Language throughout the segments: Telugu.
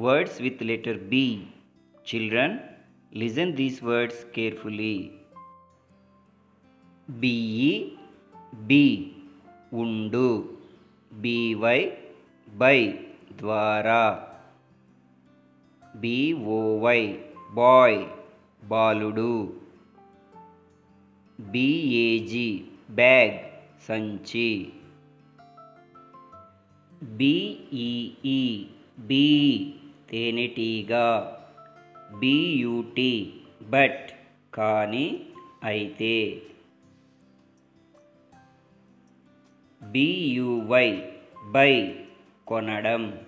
Words with letter B. Children, listen these words carefully. BE, B, undu. BY, by, ద్వారా. BOY, boy, బాలుడు. BAG, bag, సంచి. BEE, bee, తేనెటీగ. BUT, బట్, కానీ, అయితే. BUY, బై, కొనడం.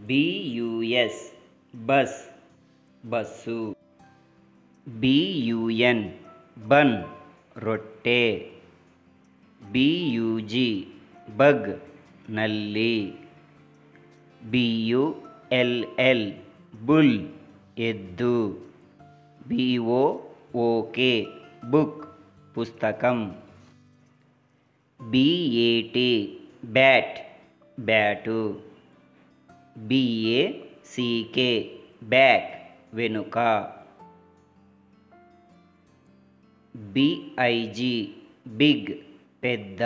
BUS, bus, bus. BUN, bun, రొట్టె. BUG, బగ్, నల్లి. BULL, బుల్, ఎద్దు. BOOK, బుక్, పుస్తకం. BAT, bat, bat. BACK, back, వెనుక. BIG, బిగ్, పెద్ద.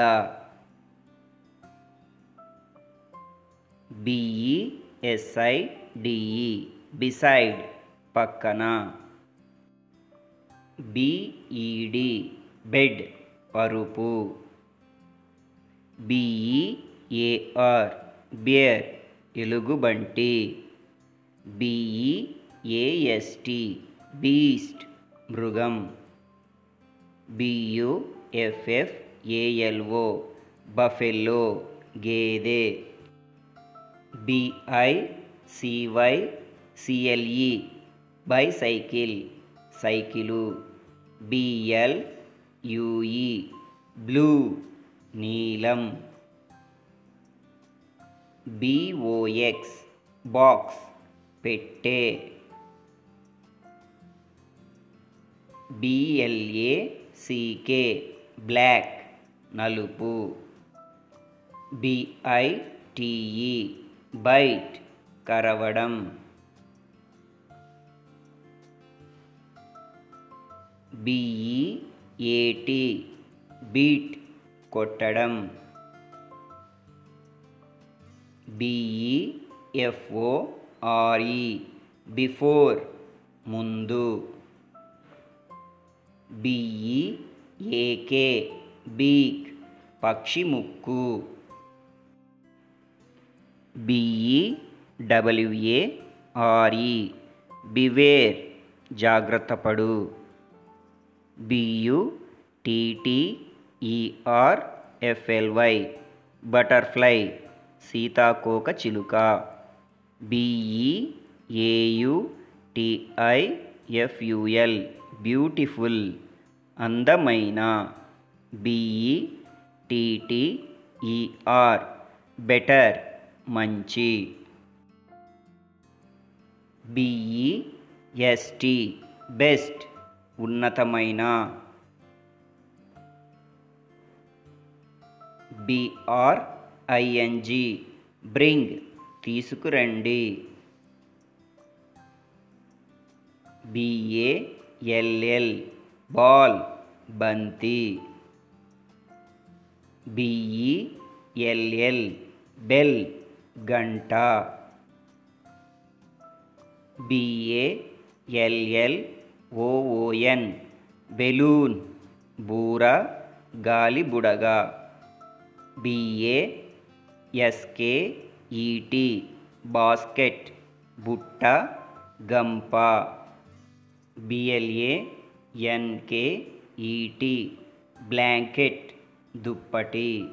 BESIDE, బిసైడ్, పక్కన. BED, బెడ్, పరుపు. BEAR, బియర్, ఎలుగుబంటి. BEAST, బీస్ట్, మృగం. BUFFALO, బఫెలో, గేదె. BICYCLE, bicycle, cycle. BLUE, blue, నీలం. BOX, బాక్స్, పెట్టె. BLACK, బ్లాక్, నలుపు. BITE, బైట్, కరవడం. BEAT, బీట్, కొట్టడం. BEFORE, బిఫోర్, ముందు. BEAK, బీక్, పక్షి ముక్కు. BEWARE, బివేర్, జాగ్రత్త పడు. BUTTERFLY, బటర్ఫ్లై, సీతాకోక చిలుక. BEAUTIFUL, బ్యూటిఫుల్, అందమైన. BETTER, బెటర్, మంచి. BEST, బెస్ట్, ఉన్నతమైన. BRING, బ్రింగ్, తీసుకురండి. BALL, బాల్, బంతి. BELL, బెల్, గంట. BALLOON, బెలూన్, బూర, గాలి బుడగ. BASKET, బాస్కెట్, బుట్ట, గంప. BLANKET, బ్లాంకెట్, దుప్పటి.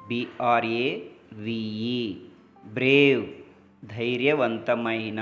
BRAVE, brave, ధైర్యవంతమైన.